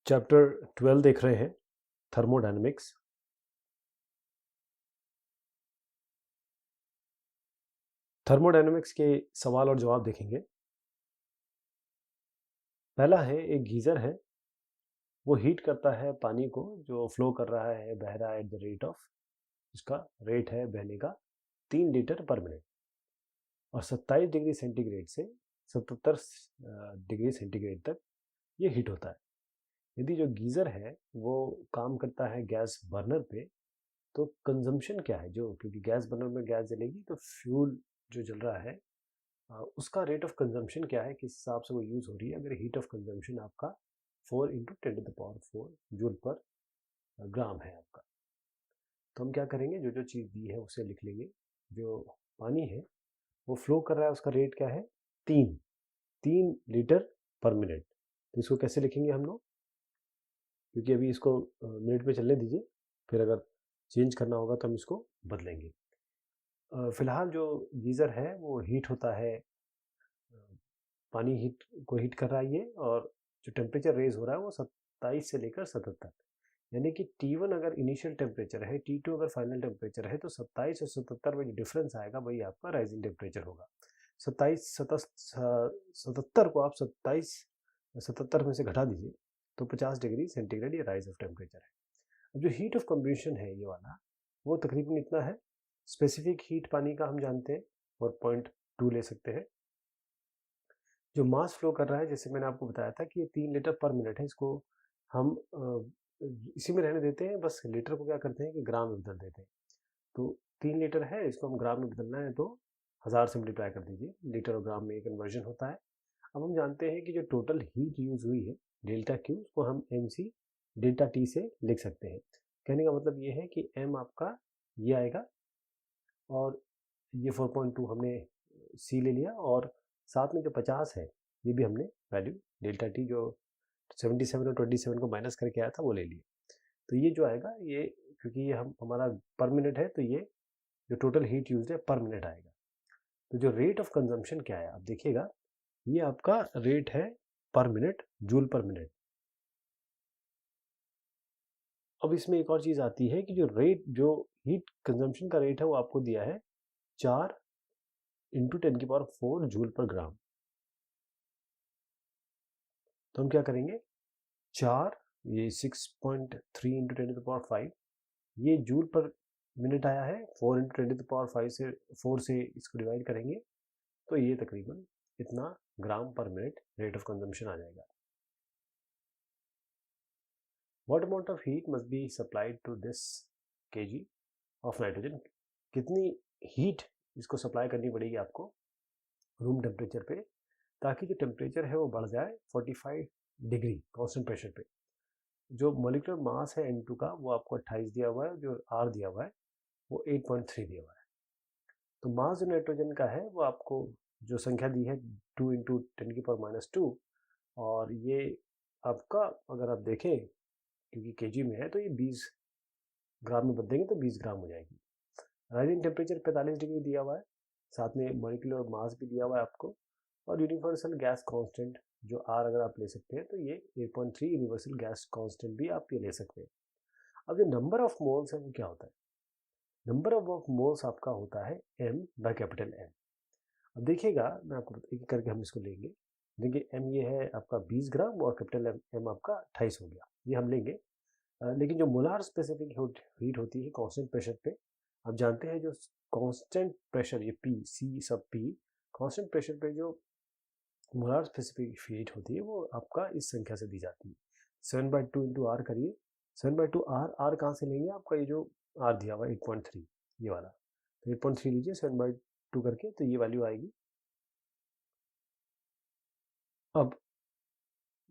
Chapter 12 देख रहे हैं, थर्मोडायनेमिक्स। थर्मोडायनेमिक्स के सवाल और जवाब देखेंगे। पहला है, एक गीजर है, वो हीट करता है पानी को जो फ्लो कर रहा है, बह रहा है एट द रेट ऑफ, इसका रेट है बहने का 3 लीटर पर मिनट और 27 डिग्री सेंटीग्रेड से 77 डिग्री सेंटीग्रेड तक ये हीट होता है। यदि जो गीजर है वो काम करता है गैस बर्नर पे, तो कंजम्पशन क्या है, जो क्योंकि गैस बर्नर में गैस जलेगी तो फ्यूल जो जल रहा है उसका रेट ऑफ कंजम्पशन क्या है, किस हिसाब से वो यूज़ हो रही है। अगर हीट ऑफ कंजम्पशन आपका 4 इंटू 10⁴ जूल पर ग्राम है आपका, तो हम क्या करेंगे, जो जो चीज़ दी है उसे लिख लेंगे। जो पानी है वो फ्लो कर रहा है, उसका रेट क्या है, 3 लीटर पर मिनट। तो इसको कैसे लिखेंगे हम लोग, क्योंकि अभी इसको मिनट में चलने दीजिए, फिर अगर चेंज करना होगा तो हम इसको बदलेंगे। फिलहाल जो गीज़र है वो हीट होता है, पानी हीट को हीट कर रहा है ये, और जो टेम्परेचर रेज हो रहा है वो 27 से लेकर 77, यानी कि T1 अगर इनिशियल टेम्परेचर है, T2 अगर फाइनल टेम्परेचर है, तो 27 और 77 में जो डिफरेंस आएगा वही आपका राइजिंग टेम्परेचर होगा। 77 को आप 27 77 में से घटा दीजिए तो 50 डिग्री सेंटीग्रेड ये राइज ऑफ टेम्परेचर है। अब जो हीट ऑफ कम्बशन है ये वाला, वो तकरीबन इतना है। स्पेसिफिक हीट पानी का हम जानते हैं और 0.2 ले सकते हैं। जो मास फ्लो कर रहा है, जैसे मैंने आपको बताया था कि ये 3 लीटर पर मिनट है, इसको हम इसी में रहने देते हैं, बस लीटर को क्या करते हैं कि ग्राम में बदल देते हैं। तो 3 लीटर है, इसको हम ग्राम में बदलना है तो 1000 से मल्टीप्लाई कर दीजिए, लीटर और ग्राम में ये कन्वर्जन होता है। अब हम जानते हैं कि जो टोटल हीट यूज हुई है डेल्टा क्यू, उसको हम एम सी डेल्टा टी से लिख सकते हैं। कहने का मतलब ये है कि एम आपका ये आएगा, और ये 4.2 हमने सी ले लिया, और साथ में जो 50 है ये भी हमने वैल्यू डेल्टा टी जो 77 और 27 को माइनस करके आया था वो ले लिया। तो ये जो आएगा, ये क्योंकि ये हम हमारा पर मिनट है, तो ये जो टोटल हीट यूज है पर मिनट आएगा। तो जो रेट ऑफ कंजम्पशन क्या है, आप देखिएगा, ये आपका रेट है पर मिनट, जूल पर मिनट। अब इसमें एक और चीज आती है कि जो रेट, जो हीट कंजम्पशन का रेट है वो आपको दिया है 4 इंटू 10⁴ जूल पर ग्राम। तो हम क्या करेंगे, 4, ये 6.3 इंटू 10⁵, ये जूल पर मिनट आया है, 4 इंटू 10⁵ से 4 से इसको डिवाइड करेंगे तो ये तकरीबन इतना gram per minute rate of consumption आ जाएगा। What amount of heat must be supplied to this kg of nitrogen, कितनी हीट इसको सप्लाई करनी पड़ेगी आपको रूम टेम्परेचर पे, ताकि जो टेम्परेचर है वो बढ़ जाए 45 डिग्री कांस्टेंट प्रेशर पे। जो मोलिकुलर मास है N2 का वो आपको 28 दिया हुआ है, जो R दिया हुआ है वो 8.3 दिया हुआ है। तो मास जो नाइट्रोजन का है वो आपको जो संख्या दी है 2 इंटू 10⁻², और ये आपका अगर आप देखें, क्योंकि केजी में है तो ये 20 ग्राम में बदलेंगे तो 20 ग्राम हो जाएगी। राइजिंग टेम्परेचर 45 डिग्री दिया हुआ है, साथ में मॉलिक्यूलर मास भी दिया हुआ है आपको, और यूनिवर्सल गैस कांस्टेंट जो आर अगर आप ले सकते हैं तो ये 8.3 यूनिवर्सल गैस कांस्टेंट भी आप ये ले सकते हैं। अब जो नंबर ऑफ मोल्स है वो क्या होता है, नंबर ऑफ मोल्स आपका होता है एम बाय कैपिटल एम। अब देखिएगा, मैं आपको एक करके हम इसको लेंगे। देखिए एम ये है आपका 20 ग्राम और कैपिटल एम आपका 28 हो गया, ये हम लेंगे। लेकिन जो मोलार स्पेसिफिक हीट होती है कांस्टेंट प्रेशर पे, आप जानते हैं जो कांस्टेंट प्रेशर, ये पी सी सब पी, कांस्टेंट प्रेशर पे जो मोलार स्पेसिफिक हीट होती है वो आपका इस संख्या से दी जाती है। 7/2 इंटू आर करिए, 7/2 आर, आर कहाँ से लेंगे, आपका ये जो आर दिया हुआ 8.3 ये वाला, तो 8.3 लीजिए 7/2 करके, तो ये वैल्यू आएगी। अब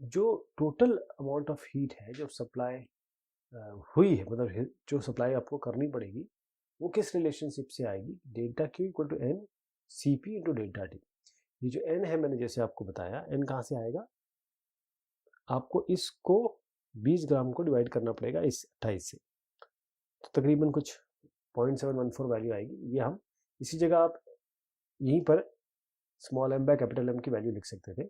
जो टोटल अमाउंट ऑफ हीट है जो सप्लाई हुई है, मतलब जो सप्लाई आपको करनी पड़ेगी, वो किस रिलेशनशिप से आएगी, delta Q equal to N C P into delta T. ये जो एन है मैंने जैसे आपको बताया, एन कहाँ से आएगा, आपको इसको 20 ग्राम को डिवाइड करना पड़ेगा इस 28 से, तो तकरीबन कुछ 0.714 वैल्यू आएगी। ये हम इसी जगह आप यहीं पर small M by capital M की वैल्यू लिख सकते थे।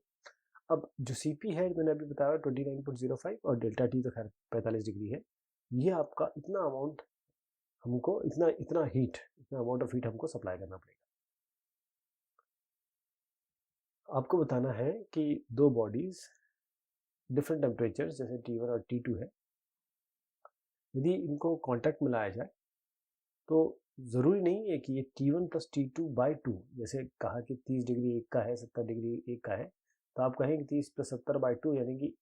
अब जो CP है मैंने अभी बताया 29.05 और डेल्टा T तो खैर 45 डिग्री है। ये आपका इतना अमाउंट हमको इतना इतना अमाउंट ऑफ हीट हमको सप्लाई करना पड़ेगा। आपको बताना है कि दो बॉडीज डिफरेंट टेम्परेचर जैसे T1 और T2 है, यदि इनको कांटेक्ट में लाया जाए तो ज़रूरी नहीं है कि ये T1 प्लस T2/2, जैसे कहा कि 30 डिग्री एक का है, 70 डिग्री एक का है, तो आप कहें कि 30 प्लस 70/2 यानी कि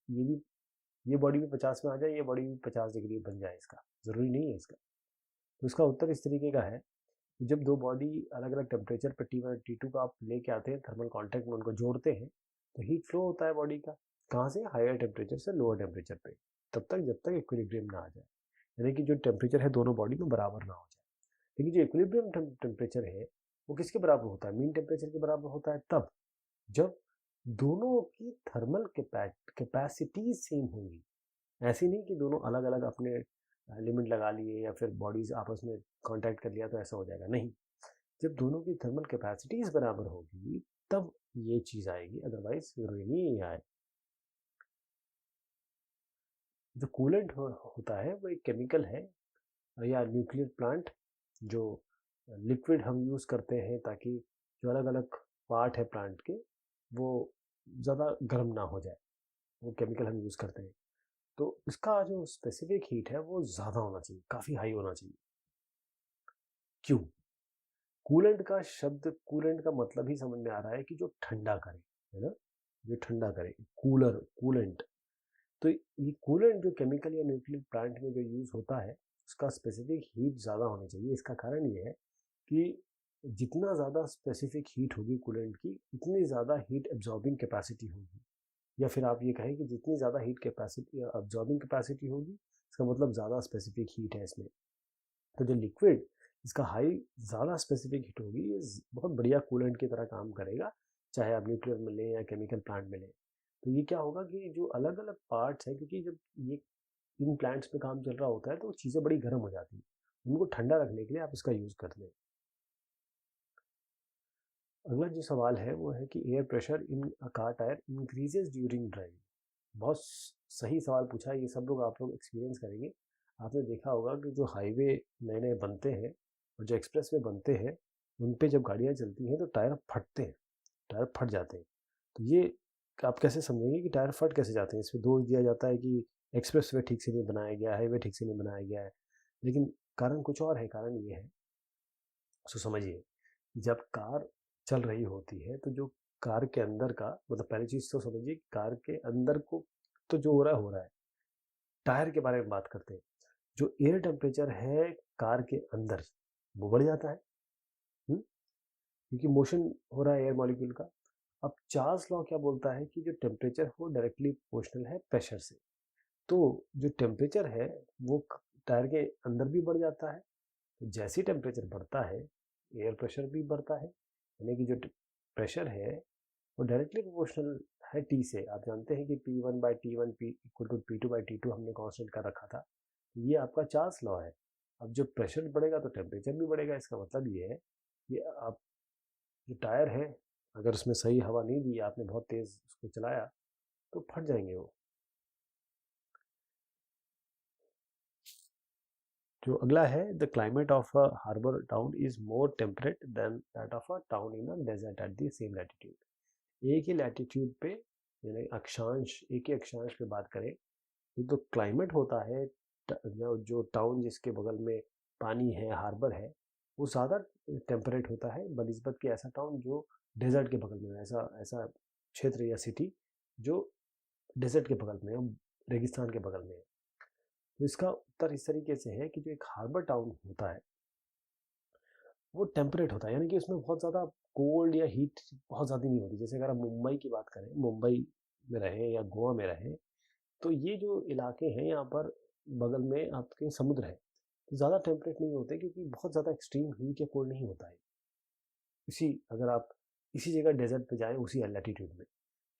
ये बॉडी भी 50 में आ जाए, ये बॉडी भी 50 डिग्री बन जाए, इसका ज़रूरी नहीं है इसका। तो इसका उत्तर इस तरीके का है कि जब दो बॉडी अलग अलग टेम्परेचर पर T1 और T2 का आप लेके आते हैं, थर्मल कॉन्टैक्ट में उनको जोड़ते हैं, तो हीट फ्लो होता है बॉडी का। कहाँ से? हायर टेम्परेचर से लोअर टेम्परेचर पे, तब तक जब तक इक्विलिब्रियम ना आ जाए, यानी कि जो टेम्परेचर है दोनों बॉडी में बराबर ना हो जाए। लेकिन जो इक्विलिब्रियम टेम्परेचर है वो किसके बराबर होता है? मीन टेम्परेचर के बराबर होता है तब जब दोनों की थर्मल कैपेसिटी सेम होंगी। ऐसी नहीं कि दोनों अलग अलग अपने लिमिट लगा लिए या फिर बॉडीज आपस में कांटेक्ट कर लिया तो ऐसा हो जाएगा, नहीं। जब दोनों की थर्मल कैपेसिटीज बराबर होगी तब ये चीज़ आएगी, अदरवाइज जरूरी नहीं है ये आए। जो कूलेंट होता है वो एक केमिकल है या न्यूक्लियर प्लांट, जो लिक्विड हम यूज़ करते हैं ताकि जो अलग अलग पार्ट है प्लांट के वो ज़्यादा गर्म ना हो जाए, वो केमिकल हम यूज़ करते हैं। तो इसका जो स्पेसिफिक हीट है वो ज़्यादा होना चाहिए, काफ़ी हाई होना चाहिए। क्यों? कूलेंट का मतलब ही समझ में आ रहा है कि जो ठंडा करे, है ना, जो ठंडा करे, कूलेंट। तो ये कूलेंट जो केमिकल या न्यूक्लियर प्लांट में जो यूज़ होता है उसका स्पेसिफिक हीट ज़्यादा होनी चाहिए। इसका कारण ये है कि जितना ज़्यादा स्पेसिफिक हीट होगी कूलेंट की, उतनी ज़्यादा हीट एब्जॉर्बिंग कैपेसिटी होगी, या फिर आप ये कहें कि जितनी ज़्यादा हीट कैपेसिटी एब्जॉर्बिंग कैपेसिटी होगी, इसका मतलब ज़्यादा स्पेसिफिक हीट है इसमें। तो जो लिक्विड इसका हाई ज़्यादा स्पेसिफिक हीट होगी, ये बहुत बढ़िया कूलेंट की तरह काम करेगा, चाहे आप न्यूक्लियर में लें या केमिकल प्लांट में लें। तो ये क्या होगा कि जो अलग अलग पार्ट्स हैं, क्योंकि जब ये इन प्लांट्स पे काम चल रहा होता है तो चीज़ें बड़ी गर्म हो जाती हैं, उनको ठंडा रखने के लिए आप इसका यूज़ करते हैं। अगला जो सवाल है वो है कि air pressure in a car tyre increases during driving. बहुत सही सवाल पूछा है, ये सब लोग आप लोग एक्सपीरियंस करेंगे। आपने देखा होगा कि जो हाईवे नए नए बनते हैं और जो एक्सप्रेस वे बनते हैं, उन पे जब गाड़ियाँ चलती हैं तो टायर फटते हैं, टायर फट जाते हैं। तो ये आप कैसे समझेंगे कि टायर फट कैसे जाते हैं? इसमें दोष दिया जाता है कि एक्सप्रेस वे ठीक से नहीं बनाया गया, हाईवे ठीक से नहीं बनाया गया है, लेकिन कारण कुछ और है। कारण ये है, सो समझिए, जब कार चल रही होती है तो जो कार के अंदर का, मतलब पहली चीज़ तो समझिए कार के अंदर को तो जो हो रहा है। टायर के बारे में बात करते हैं। जो एयर टेम्परेचर है कार के अंदर वो बढ़ जाता है, क्योंकि मोशन हो रहा है एयर मॉलिक्यूल का। अब चार्ल्स लॉ क्या बोलता है कि जो टेम्परेचर है वो डायरेक्टली प्रोपोर्शनल है प्रेशर से। तो जो टेम्परेचर है वो टायर के अंदर भी बढ़ जाता है। तो जैसे ही टेम्परेचर बढ़ता है एयर प्रेशर भी बढ़ता है, यानी कि जो प्रेशर है वो डायरेक्टली प्रोपोर्शनल है टी से। आप जानते हैं कि P1/T1 P=P2/T2 हमने कांस्टेंट कर रखा था। ये आपका चार्ल्स लॉ है। अब जब प्रेशर बढ़ेगा तो टेम्परेचर भी बढ़ेगा। इसका मतलब ये है कि आप जो टायर है, अगर उसमें सही हवा नहीं दी, आपने बहुत तेज़ उसको चलाया तो फट जाएंगे वो। जो अगला है, the climate of a harbour town is more temperate than that of a town in a desert at the same latitude. एक ही लैटिट्यूड पे, यानी अक्षांश, एक ही अक्षांश पे बात करें तो जो क्लाइमेट होता है, जो टाउन जिसके बगल में पानी है, हार्बर है, वो ज़्यादा टेम्परेट होता है बनिस्बत के ऐसा टाउन जो डेजर्ट के बगल में है, ऐसा ऐसा क्षेत्र या सिटी जो डेजर्ट के बगल में है, रेगिस्तान के बगल में है। तो इसका उत्तर इस तरीके से है कि जो एक हार्बर टाउन होता है वो टेम्परेट होता है, यानी कि उसमें बहुत ज़्यादा कोल्ड या हीट बहुत ज़्यादा नहीं होती। जैसे अगर आप मुंबई की बात करें, मुंबई में रहें या गोवा में रहें, तो ये जो इलाके हैं यहाँ पर बगल में आपके समुद्र है, तो ज़्यादा टेम्परेट नहीं होते क्योंकि बहुत ज़्यादा एक्सट्रीम हीट या कोल्ड नहीं होता है। अगर आप इसी जगह डेजर्ट पे जाएं उसी एल्टीट्यूड में,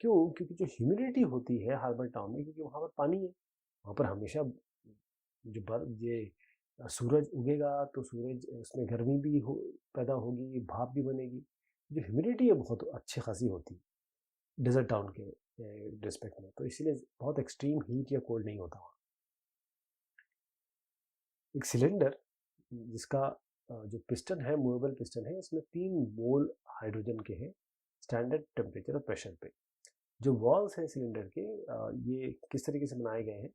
क्यों? क्योंकि जो ह्यूमिडिटी होती है हार्बर टाउन में, क्योंकि वहाँ पर पानी है, वहाँ पर हमेशा जो बर्फ ये सूरज उगेगा तो सूरज उसमें गर्मी भी पैदा होगी, भाप भी बनेगी। जो ह्यूमिडिटी है बहुत अच्छी खासी होती है। डेजर्ट टाउन के रिस्पेक्ट में, तो इसीलिए बहुत एक्सट्रीम हीट या कोल्ड नहीं होता वहाँ। एक सिलेंडर जिसका जो पिस्टन है, मूवेबल पिस्टन है, इसमें 3 मोल हाइड्रोजन के हैं स्टैंडर्ड टेम्परेचर और प्रेशर पे। जो वॉल्स हैं सिलेंडर के, ये किस तरीके से बनाए गए हैं,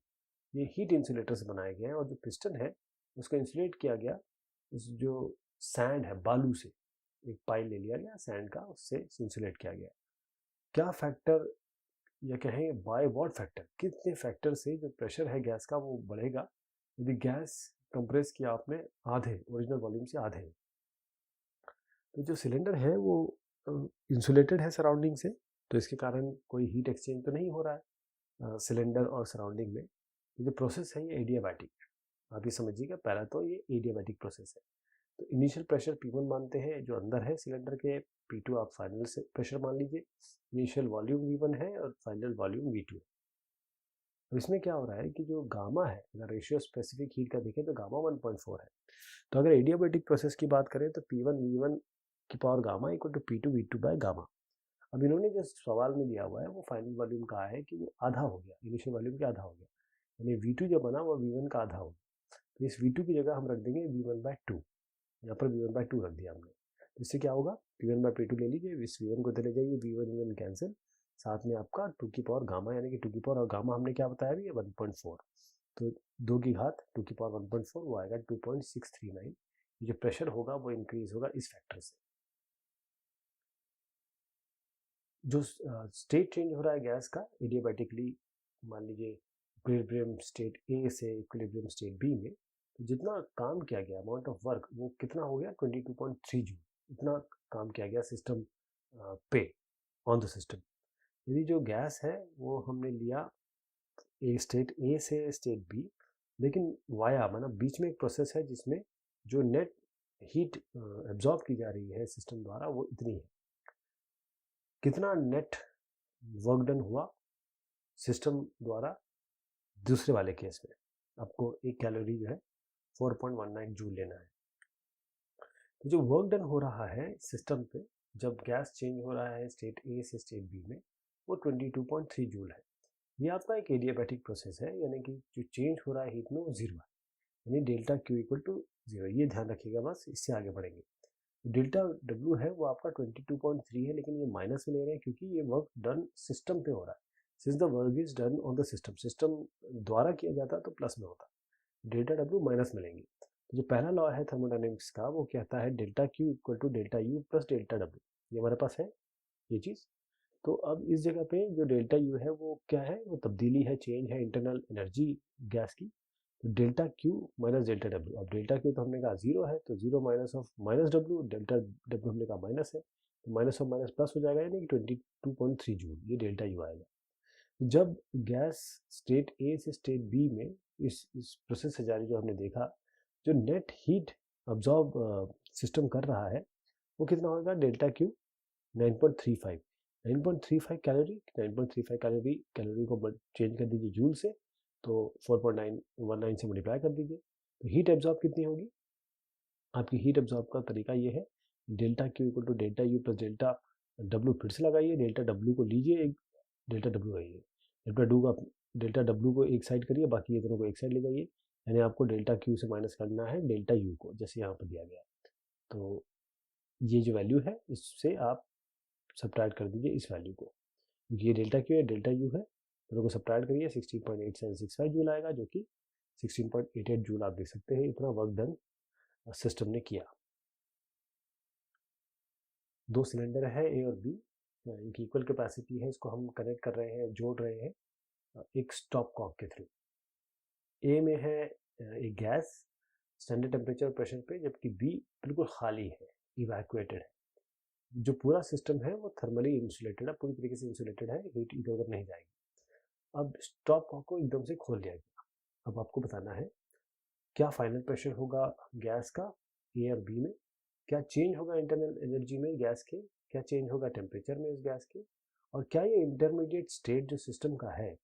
ये हीट इंसुलेटर से बनाए गए हैं, और जो पिस्टन है उसको इंसुलेट किया गया उस जो सैंड है, बालू से एक पाइल ले लिया गया सैंड का, उससे इंसुलेट किया गया। क्या फैक्टर या कहें बाय व्हाट फैक्टर, कितने फैक्टर से जो प्रेशर है गैस का वो बढ़ेगा यदि गैस कंप्रेस किया आपने आधे ओरिजिनल वॉल्यूम से आधे। तो जो सिलेंडर है वो इंसुलेटेड है सराउंडिंग से, तो इसके कारण कोई हीट एक्सचेंज तो नहीं हो रहा है सिलेंडर और सराउंडिंग में। तो जो प्रोसेस है ये एडियाबैटिक, आप ये समझिएगा, पहला तो ये एडियाबैटिक प्रोसेस है। तो इनिशियल प्रेशर P1 मानते हैं जो अंदर है सिलेंडर के, P2 आप फाइनल से प्रेशर मान लीजिए, इनिशियल वॉल्यूम V1 है और फाइनल वॉल्यूम V2 है। अब इसमें क्या हो रहा है कि जो गामा है, अगर रेशियो स्पेसिफिक हीट का देखें तो गामा 1.4 है। तो अगर एडियाबैटिक प्रोसेस की बात करें तो P1 V1 की power gamma equal to P2 V2 by gamma. अब इन्होंने जो सवाल में दिया हुआ है वो फाइनल वॉल्यूम कहा है कि वो आधा हो गया, इनिशियल वॉल्यूम के आधा हो गया, यानी V2 जो बना वो V1 का आधा हो गया। तो इस V2 की जगह हम रख देंगे V1/2, यहाँ पर V1/2 रख दिया हमने। तो इससे क्या होगा, P1/P2 ले लीजिए, इस V1 को ले जाइए, V1 कैंसिल, साथ में आपका 2 की पावर गामा, यानी कि 2 की पावर और गामा हमने क्या बताया अभी 1.4, तो 2 की घात 2 की पावर 1.4 वो आएगा 2.639। जो प्रेशर होगा वो इंक्रीज होगा इस फैक्टर से। जो स्टेट चेंज हो रहा है गैस का एडियाबैटिकली, मान लीजिए इक्विलिब्रियम स्टेट ए से इक्विलिब्रियम स्टेट बी में, तो जितना काम किया गया, अमाउंट ऑफ वर्क, वो कितना हो गया 22.3 जूल, इतना काम किया गया सिस्टम पे, ऑन द सिस्टम। यदि जो गैस है वो हमने लिया स्टेट ए से स्टेट बी, लेकिन वाया माना बीच में एक प्रोसेस है जिसमें जो नेट हीट एब्जॉर्ब की जा रही है सिस्टम द्वारा वो इतनी है, कितना नेट वर्क डन हुआ सिस्टम द्वारा दूसरे वाले केस में, आपको एक कैलोरी जो है 4.19 जूल लेना है। तो जो वर्क डन हो रहा है सिस्टम पे जब गैस चेंज हो रहा है स्टेट ए से स्टेट बी में, वो 22.3 जूल है। ये आपका एक एडियाबैटिक प्रोसेस है, यानी कि जो चेंज हो रहा है हीट में वो जीरो है, यानी delta Q equal to zero, ये ध्यान रखिएगा, बस इससे आगे बढ़ेंगे। डेल्टा डब्ल्यू है वो आपका 22.3 है, लेकिन ये माइनस में ले रहे हैं क्योंकि ये वर्क डन सिस्टम पे हो रहा है। Since the work is done on the system, system द्वारा किया जाता है तो प्लस में होता है, डेल्टा डब्ल्यू माइनस में लेंगे। तो जो पहला लॉ है थर्मोडायनेमिक्स का वो कहता है delta Q equal to delta U plus delta W, ये हमारे पास है ये चीज़। तो अब इस जगह पे जो डेल्टा यू है वो क्या है, वो तब्दीली है, चेंज है इंटरनल एनर्जी गैस की। तो delta Q minus delta W, अब डेल्टा क्यू तो हमने कहा जीरो है, तो zero minus of minus W, delta W हमने कहा माइनस है, तो माइनस ऑफ माइनस प्लस हो जाएगा, यानी कि 22.3 जूल, ये डेल्टा यू आएगा। जब गैस स्टेट ए से स्टेट बी में इस प्रोसेस से जारी जो हमने देखा, जो नेट हीट अब्जॉर्ब सिस्टम कर रहा है वो कितना होगा, delta Q 9.35, 9.35 calorie, 9.35 calorie, calorie को चेंज कर दीजिए जूल से, तो 4.919 से मल्टीप्लाई कर दीजिए, तो हीट एब्जॉर्ब कितनी होगी। आपकी हीट एब्जॉर्ब का तरीका ये है, delta Q equal to delta U plus delta W, फिर से लगाइए, डेल्टा डब्ल्यू को लीजिए, एक डेल्टा डब्ल्यू आइए, डेल्टा डब्ल्यू को एक साइड करिए, बाकी ये दोनों को एक साइड ले जाइए, यानी आपको डेल्टा क्यू से माइनस करना है डेल्टा यू को, जैसे यहाँ पर दिया गया। तो ये जो वैल्यू है इससे आप सब्ट्रैक्ट कर दीजिए इस वैल्यू को, क्योंकि ये डेल्टा क्यू है डेल्टा यू है, दोनों को सब्ट्रैक्ट करिए, 16.8765 जूल आएगा, जो कि 16.88 जूल आप देख सकते हैं, इतना वर्क डन सिस्टम ने किया। दो सिलेंडर है ए और बी, इनकी इक्वल कैपेसिटी है, इसको हम कनेक्ट कर रहे हैं, जोड़ रहे हैं एक स्टॉप कॉक के थ्रू। ए में है एक गैस स्टैंडर्ड टेम्परेचर प्रेशर पे, जबकि बी बिल्कुल खाली है, इवैक्यूएटेड है। जो पूरा सिस्टम है वो थर्मली इंसुलेटेड है, पूरी तरीके से इंसुलेटेड है, हीट इधर उधर नहीं जाएगी। अब स्टॉप कॉक को एकदम से खोल दिया गया। अब आपको बताना है क्या फाइनल प्रेशर होगा गैस का ए और बी में, क्या चेंज होगा इंटरनल एनर्जी में गैस के, क्या चेंज होगा टेम्परेचर में इस गैस के, और क्या ये इंटरमीडिएट स्टेट जो सिस्टम का है,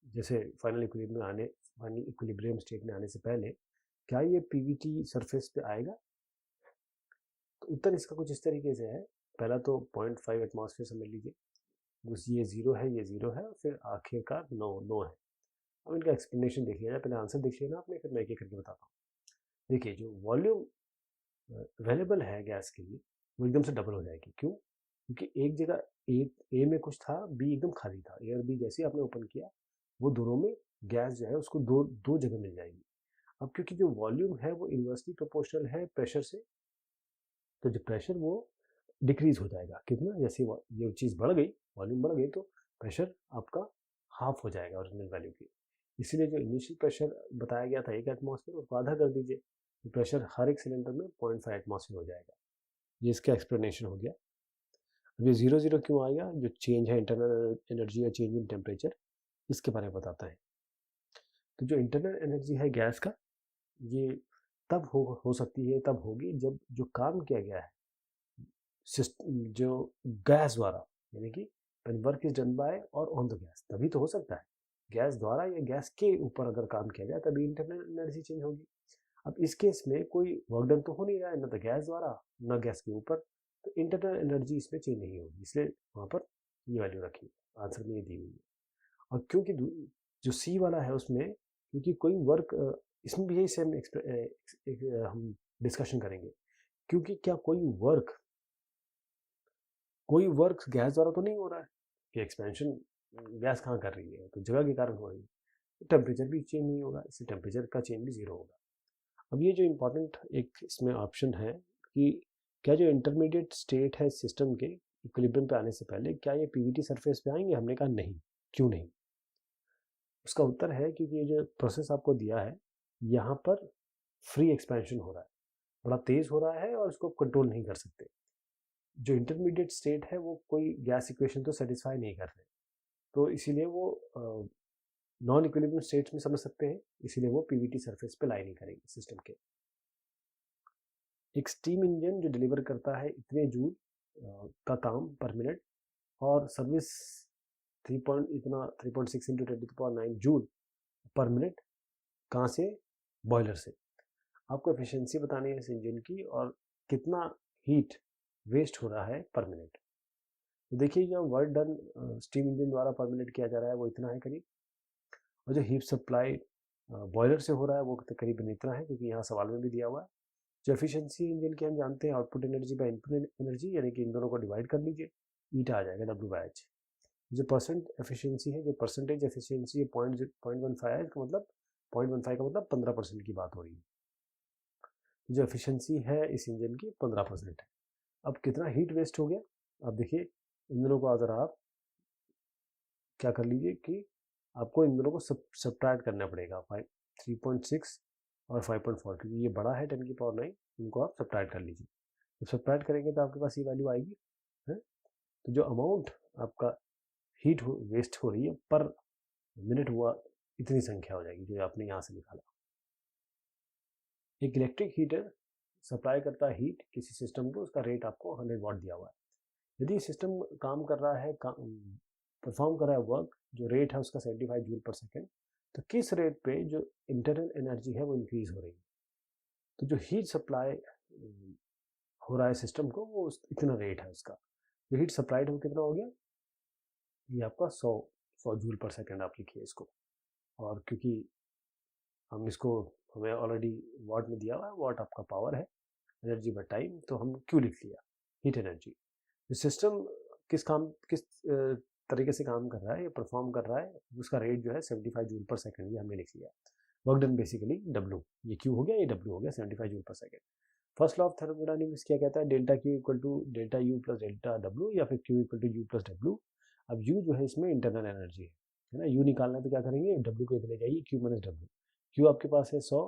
जैसे फाइनल इक्विलिब्रियम स्टेट में आने से पहले, क्या ये पीवीटी सरफेस पे आएगा। तो उत्तर इसका कुछ इस तरीके से है, पहला तो 0.5 एटमॉस्फेयर समझ लीजिए, बस ये 0 है, ये 0 है और फिर आखिरकार 9 है। अब इनका एक्सप्लेनेशन देख लिया जाए, पहले आंसर देख लेना आपने, फिर मैं एक एक करके बताता हूँ। देखिए जो वॉल्यूम अवेलेबल है गैस के लिए वो एकदम से डबल हो जाएगी। क्यों? क्योंकि एक जगह ए में कुछ था, बी एकदम खाली था। ए और बी जैसे ही आपने ओपन किया वो दोनों में गैस जो है उसको दो दो जगह मिल जाएगी। अब क्योंकि जो वॉल्यूम है वो इन्वर्सली प्रोपोर्शनल है प्रेशर से, तो जो प्रेशर वो डिक्रीज हो जाएगा। कितना? जैसे ये चीज़ बढ़ गई, वॉल्यूम बढ़ गई, तो प्रेशर आपका हाफ हो जाएगा ओरिजिनल वैल्यू की। इसीलिए जो इनिशियल प्रेशर बताया गया था 1 एटमॉस्फेयर, उसको आधा कर दीजिए, तो प्रेशर हर एक सिलेंडर में 0.5 एटमॉस्फेयर हो जाएगा। ये इसका एक्सप्लेनेशन हो गया। अब ये 0 क्यों आएगा? जो चेंज है इंटरनल एनर्जी या चेंज इन टेम्परेचर, इसके बारे में बताता है। तो जो इंटरनल एनर्जी है गैस का, ये तब हो सकती है, तब होगी जब जो काम किया गया है सिस्टम जो गैस द्वारा, यानी कि when work is done by और ऑन द गैस, तभी तो हो सकता है। गैस द्वारा या गैस के ऊपर अगर काम किया जाए तभी इंटरनल एनर्जी चेंज होगी। अब इस केस में कोई वर्क डन तो हो नहीं रहा है, न तो गैस द्वारा न गैस के ऊपर, तो इंटरनल एनर्जी इसमें चेंज नहीं होगी, इसलिए वहाँ पर ये वैल्यू रखी, आंसर में ये दी हुई है। और क्योंकि जो सी वाला है उसमें, क्योंकि कोई वर्क, इसमें भी यही सेम हम डिस्कशन करेंगे, क्योंकि क्या कोई वर्क गैस द्वारा तो नहीं हो रहा है कि एक्सपेंशन गैस कहाँ कर रही है, तो जगह के कारण हो रही है। टेम्परेचर भी चेंज नहीं होगा, इससे टेम्परेचर का चेंज भी 0 होगा। अब ये जो इम्पोर्टेंट एक इसमें ऑप्शन है कि क्या जो इंटरमीडिएट स्टेट है सिस्टम के इक्विलिब्रियम पे आने से पहले, क्या ये पीवीटी सरफेस पे आएंगे? हमने कहा नहीं। क्यों नहीं? उसका उत्तर है क्योंकि ये जो प्रोसेस आपको दिया है, यहाँ पर फ्री एक्सपेंशन हो रहा है, बड़ा तेज हो रहा है और इसको कंट्रोल नहीं कर सकते। जो इंटरमीडिएट स्टेट है वो कोई गैस इक्वेशन तो सेटिस्फाई नहीं कर रहे, तो इसीलिए वो नॉन इक्विलिब्रियम स्टेट्स में समझ सकते हैं, इसीलिए वो पीवीटी सरफेस पे लाई नहीं करेंगे सिस्टम के। एक स्टीम इंजन जो डिलीवर करता है इतने जूल का काम पर मिनट और सर्विस 3.6 इंटू 10⁹ जूल पर मिनट, कहाँ से? बॉयलर से। आपको एफिशिएंसी बतानी है इस इंजन की और कितना हीट वेस्ट हो रहा है पर मिनट। तो देखिए जो वर्क डन स्टीम इंजन द्वारा पर मिनट किया जा रहा है वो इतना है करीब, और जो हीट सप्लाई बॉयलर से हो रहा है वो करीबन इतना है, क्योंकि यहाँ सवाल में भी दिया हुआ है। जो एफिशिएंसी इंजन की हम जानते हैं output energy by input energy, यानी कि इन दोनों को डिवाइड कर लीजिए, ईटा आ जाएगा W/H। जो परसेंट एफिशिएंसी है, जो परसेंटेज एफिशिएंसी है 0.15 है, इसका मतलब 0.15 का मतलब 15% की बात हो रही है। जो एफिशिएंसी है इस इंजन की 15% है। अब कितना हीट वेस्ट हो गया? अब देखिए इन दोनों को अगर आप क्या कर लीजिए कि आपको इन दोनों को सब्ट्रैक्ट करना पड़ेगा, 3.6 और 5.4, क्योंकि ये बड़ा है 10⁹ इनको आप सब्ट्रैक्ट कर लीजिए। जब सब्ट्रैक्ट करेंगे तो आपके पास ये वैल्यू आएगी है। तो जो अमाउंट आपका हीट वेस्ट हो रही है पर मिनट हुआ, इतनी संख्या हो जाएगी जो आपने यहाँ से निकाला। एक इलेक्ट्रिक हीटर सप्लाई करता है हीट किसी सिस्टम को, उसका रेट आपको 100 वाट दिया हुआ है। यदि सिस्टम काम कर रहा है, परफॉर्म कर रहा है वर्क, जो रेट है उसका 75 जूल पर सेकेंड, तो किस रेट पे जो इंटरनल एनर्जी है वो इंक्रीज हो रही है, तो जो हीट सप्लाई हो रहा है सिस्टम को वो इतना रेट है उसका। जो हीट सप्लाइड हो कितना हो गया? ये आपका 100 जूल पर सेकेंड आप लिखिए इसको। और क्योंकि हम इसको, हमें ऑलरेडी वाट में दिया हुआ है, वाट आपका पावर है, एनर्जी बाय टाइम, तो हम क्यों लिख लिया हीट एनर्जी। सिस्टम किस तरीके से काम कर रहा है या परफॉर्म कर रहा है, उसका रेट जो है 75 जूल पर सेकंड, ये हमने लिख लिया। वर्क डन बेसिकली W, ये Q हो गया, ये W हो गया 75 joule per second. First law of thermodynamics क्या कहता है? Delta Q equal to delta U plus delta W, या फिर Q equal to U plus W। अब U जो है इसमें इंटरनल एनर्जी है ना, U निकालना है तो क्या करेंगे? W को इधर ले जाइए, Q माइनस W। Q आपके पास है 100,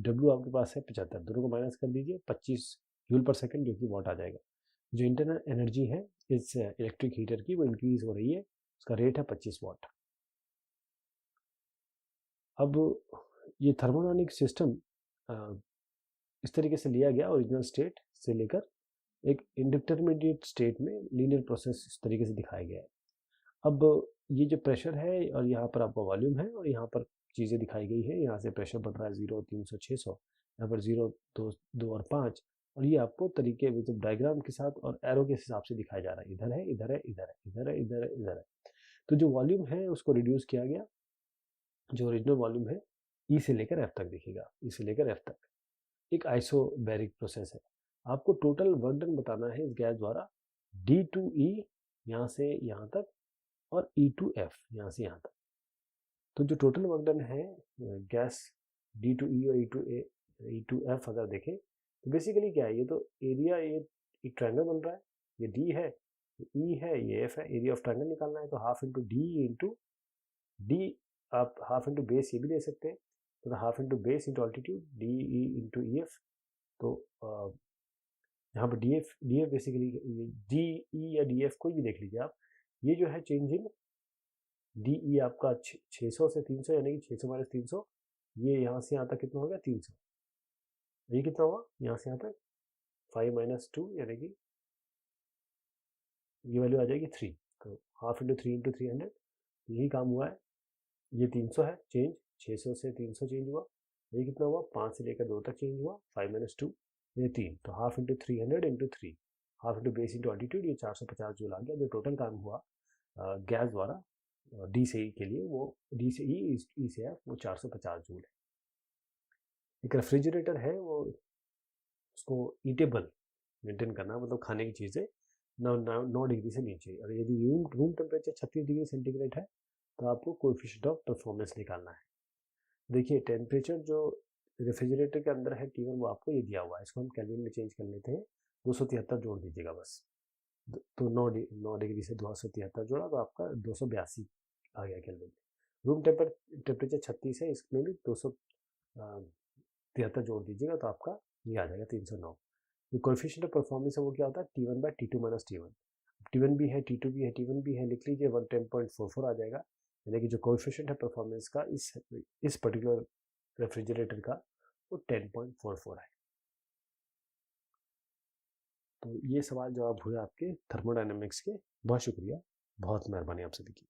W आपके पास है 75, दोनों को माइनस कर दीजिए, 25 जूल पर सेकंड जो कि वाट आ जाएगा। जो इंटरनल एनर्जी है इस इलेक्ट्रिक हीटर की वो इंक्रीज हो रही है, उसका रेट है 25 वाट। अब ये थर्मोडायनेमिक सिस्टम इस तरीके से लिया गया, ओरिजिनल स्टेट से लेकर एक इंडिटरमीडिएट स्टेट में लीनियर प्रोसेस इस तरीके से दिखाया गया है। अब ये जो प्रेशर है और यहाँ पर आपका वॉल्यूम है और यहाँ पर चीज़ें दिखाई गई है, यहाँ से प्रेशर बढ़ रहा है 0, 300, 600, यहाँ पर 0, 2 और 5, और ये आपको तरीके मतलब डायग्राम के साथ और एरो के हिसाब से दिखाया जा रहा है, इधर है, इधर है, इधर है, इधर है, इधर है, इधर है। तो जो वॉल्यूम है उसको रिड्यूस किया गया, जो ओरिजिनल वॉल्यूम है ई से लेकर एफ तक दिखेगा, ई से लेकर एफ तक। एक आइसोबैरिक प्रोसेस है। आपको टोटल वर्क डन बताना है इस गैस द्वारा, डी टू ई यहाँ से यहाँ तक और ई टू एफ यहाँ से यहाँ तक। तो जो टोटल वर्क डन है गैस डी टू ई और ई टू एफ अगर देखें तो बेसिकली क्या है, ये तो एरिया, ये एक ट्रायंगल बन रहा है, ये डी है, ये ई है, ये एफ है, एरिया ऑफ ट्रायंगल निकालना है तो हाफ इंटू डी, आप हाफ इंटू बेस ये भी दे सकते हैं, तो half into base into altitude D E into E F. तो यहाँ पर D F basically D E या डी एफ कोई भी देख लीजिए आप, ये जो है चेंज इन डी ई आपका 600 से 300 यानी कि 600 माइनस 300, ये यहाँ से यहाँ तक कितना हो गया 300, ये कितना हुआ यहाँ से यहाँ तक 5 माइनस 2 यानी कि ये वैल्यू आ जाएगी 3, तो हाफ इंटू 3 इंटू 300, यही काम हुआ है। ये 300 है चेंज, 600 से 300 चेंज हुआ, ये कितना हुआ 5 से लेकर 2 तक चेंज हुआ, 5 माइनस 2 ये 3, तो half into 300 into 3, half into base into altitude, ये 450 जूल आ गया। जो टोटल काम हुआ गैस द्वारा डी से ई के लिए, वो डी से ई से एफ वो 450 जूल है। एक रेफ्रिजरेटर है, वो उसको ईटेबल मेंटेन करना, मतलब खाने की चीज़ें 9 डिग्री से नीचे, और यदि रूम टेम्परेचर 36 डिग्री सेंटीग्रेड है तो आपको कोएफिशिएंट ऑफ परफॉर्मेंस निकालना है। देखिए टेम्परेचर जो रेफ्रिजरेटर के अंदर है T1 वो आपको ये दिया हुआ है, इसको हम केल्विन में चेंज कर लेते हैं, 273 जोड़ दीजिएगा बस। तो 9 डिग्री से 273 जोड़ा तो आपका 282 आ गया केल्विन। रूम टेम्परेचर 36 है, इसमें भी 273 जोड़ दीजिएगा तो आपका ये आ जाएगा 309। जो कोएफिशिएंट ऑफ परफॉर्मेंस है वो क्या होता है T1 bye T2 minus T1। T1 भी है, T2 भी है, T1 भी है, लिख लीजिए 110.44 आ जाएगा, यानी कि जो कोएफिशिएंट है परफॉर्मेंस का इस पर्टिकुलर रेफ्रिजरेटर का वो 10.44 है। तो ये सवाल जवाब हुए आपके थर्मोडायनेमिक्स के। बहुत शुक्रिया, बहुत मेहरबानी आप सभी की।